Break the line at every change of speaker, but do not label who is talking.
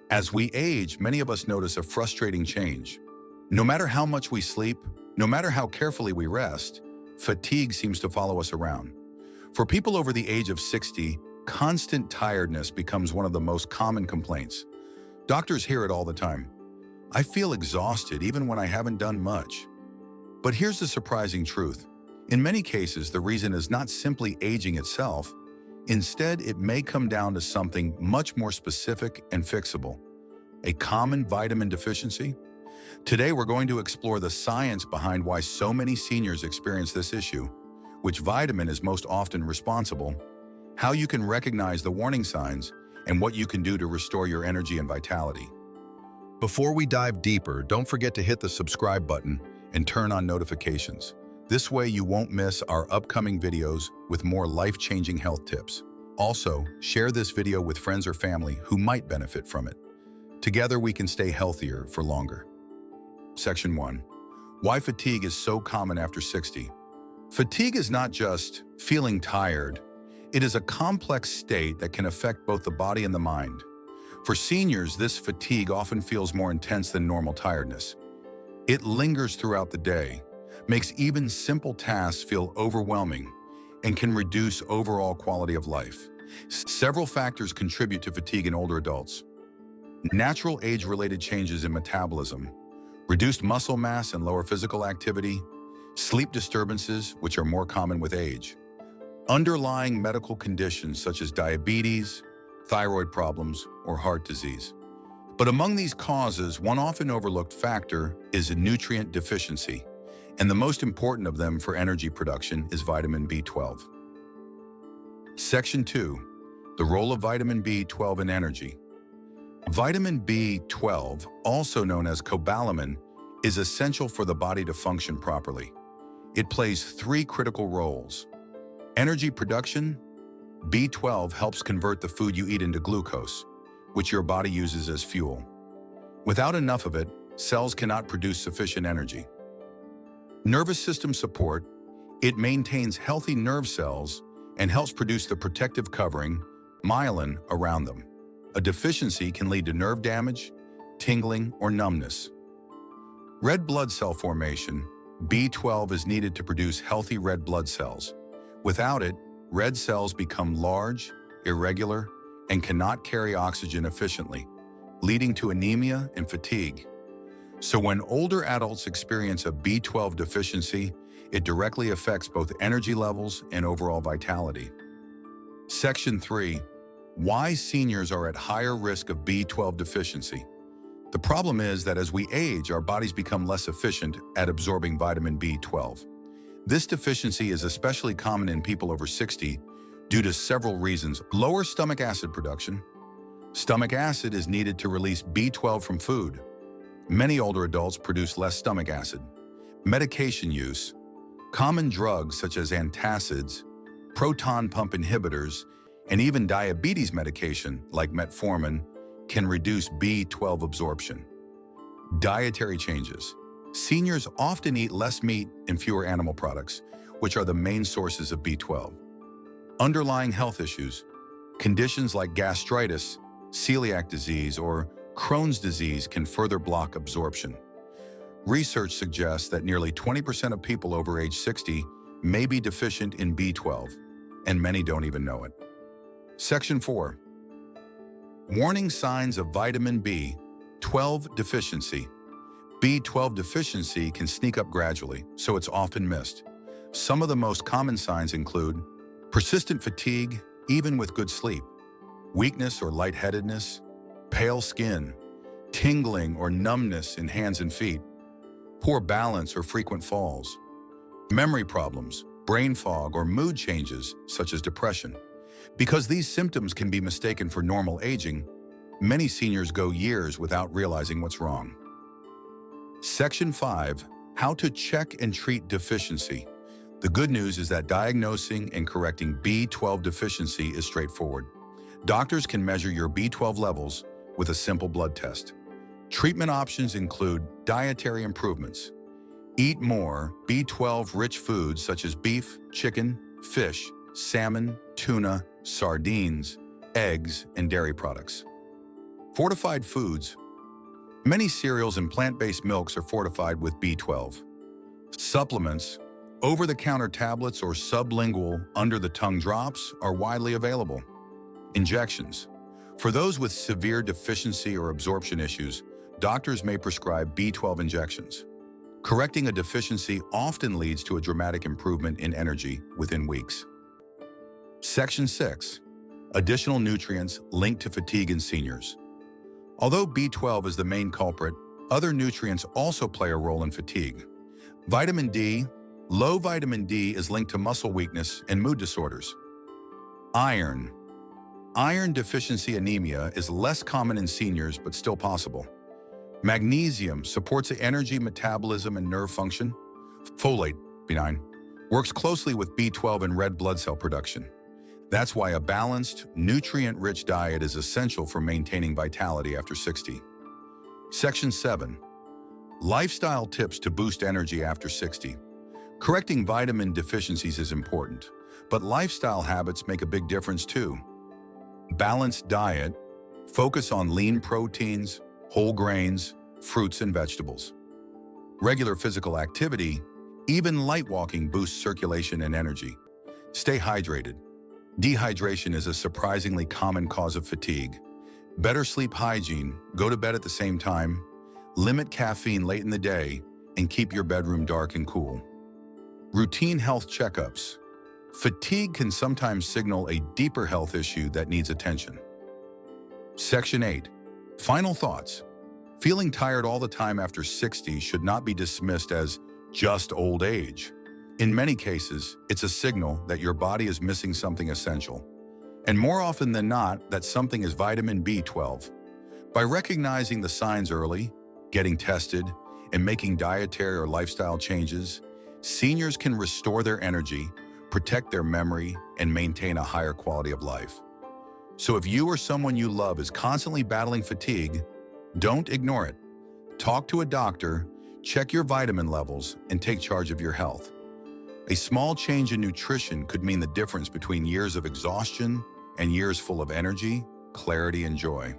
As we age, many of us notice a frustrating change. No matter how much we sleep, no matter how carefully we rest, fatigue seems to follow us around. For people over the age of 60, constant tiredness becomes one of the most common complaints. Doctors hear it all the time. I feel exhausted even when I haven't done much. But here's the surprising truth. In many cases, the reason is not simply aging itself. Instead, it may come down to something much more specific and fixable: a common vitamin deficiency. Today, we're going to explore the science behind why so many seniors experience this issue, which vitamin is most often responsible, how you can recognize the warning signs, and what you can do to restore your energy and vitality. Before we dive deeper, don't forget to hit the subscribe button and turn on notifications. This way you won't miss our upcoming videos with more life-changing health tips. Also, share this video with friends or family who might benefit from it. Together we can stay healthier for longer. Section 1. Why fatigue is so common after 60. Fatigue is not just feeling tired. It is a complex state that can affect both the body and the mind. For seniors, this fatigue often feels more intense than normal tiredness. It lingers throughout the day, makes even simple tasks feel overwhelming, and can reduce overall quality of life. Several factors contribute to fatigue in older adults. Natural age-related changes in metabolism, reduced muscle mass and lower physical activity, sleep disturbances, which are more common with age, underlying medical conditions such as diabetes, thyroid problems, or heart disease. But among these causes, one often overlooked factor is a nutrient deficiency, and the most important of them for energy production is vitamin B12. Section 2. The role of vitamin B12 in energy. Vitamin B12, also known as cobalamin, is essential for the body to function properly. It plays three critical roles. Energy production. B12 helps convert the food you eat into glucose, which your body uses as fuel. Without enough of it, cells cannot produce sufficient energy. Nervous system support. It maintains healthy nerve cells and helps produce the protective covering, myelin, around them. A deficiency can lead to nerve damage, tingling, or numbness. Red blood cell formation. B12 is needed to produce healthy red blood cells. Without it, red cells become large, irregular, and cannot carry oxygen efficiently, leading to anemia and fatigue. So when older adults experience a B12 deficiency, it directly affects both energy levels and overall vitality. Section 3. Why seniors are at higher risk of B12 deficiency. The problem is that as we age, our bodies become less efficient at absorbing vitamin B12. This deficiency is especially common in people over 60 due to several reasons. Lower stomach acid production. Stomach acid is needed to release B12 from food. Many older adults produce less stomach acid. Medication use. Common drugs such as antacids, proton pump inhibitors, and even diabetes medication like metformin can reduce B12 absorption. Dietary changes. Seniors often eat less meat and fewer animal products, which are the main sources of B12. Underlying health issues. Conditions like gastritis, celiac disease, or Crohn's disease can further block absorption. Research suggests that nearly 20% of people over age 60 may be deficient in B12, and many don't even know it. Section 4. Warning signs of vitamin B12 deficiency. B12 deficiency can sneak up gradually, so it's often missed. Some of the most common signs include persistent fatigue, even with good sleep, weakness or lightheadedness, pale skin, tingling or numbness in hands and feet, poor balance or frequent falls, memory problems, brain fog, or mood changes such as depression. Because these symptoms can be mistaken for normal aging, many seniors go years without realizing what's wrong. Section 5. How to check and treat deficiency. The good news is that diagnosing and correcting B12 deficiency is straightforward. Doctors can measure your B12 levels with a simple blood test. Treatment options include dietary improvements. Eat more B12-rich foods such as beef, chicken, fish, salmon, tuna, sardines, eggs, and dairy products. Fortified foods. Many cereals and plant-based milks are fortified with B12. Supplements, over-the-counter tablets or sublingual under-the-tongue drops are widely available. Injections. For those with severe deficiency or absorption issues, doctors may prescribe B12 injections. Correcting a deficiency often leads to a dramatic improvement in energy within weeks. Section 6. Additional nutrients linked to fatigue in seniors. Although B12 is the main culprit, other nutrients also play a role in fatigue. Vitamin D. Low vitamin D is linked to muscle weakness and mood disorders. Iron. Iron deficiency anemia is less common in seniors but still possible. Magnesium supports energy metabolism and nerve function. Folate, B9, works closely with B12 and red blood cell production. That's why a balanced, nutrient-rich diet is essential for maintaining vitality after 60. Section 7. Lifestyle tips to boost energy after 60. Correcting vitamin deficiencies is important, but lifestyle habits make a big difference too. Balanced diet. Focus on lean proteins, whole grains, fruits and vegetables. Regular physical activity, even light walking, boosts circulation and energy. Stay hydrated. Dehydration is a surprisingly common cause of fatigue. Better sleep hygiene, go to bed at the same time, limit caffeine late in the day, and keep your bedroom dark and cool. Routine health checkups. Fatigue can sometimes signal a deeper health issue that needs attention. Section 8. Final thoughts. Feeling tired all the time after 60 should not be dismissed as just old age. In many cases, it's a signal that your body is missing something essential. And more often than not, that something is vitamin B12. By recognizing the signs early, getting tested, and making dietary or lifestyle changes, seniors can restore their energy, protect their memory, and maintain a higher quality of life. So if you or someone you love is constantly battling fatigue, don't ignore it. Talk to a doctor, check your vitamin levels, and take charge of your health. A small change in nutrition could mean the difference between years of exhaustion and years full of energy, clarity, and joy.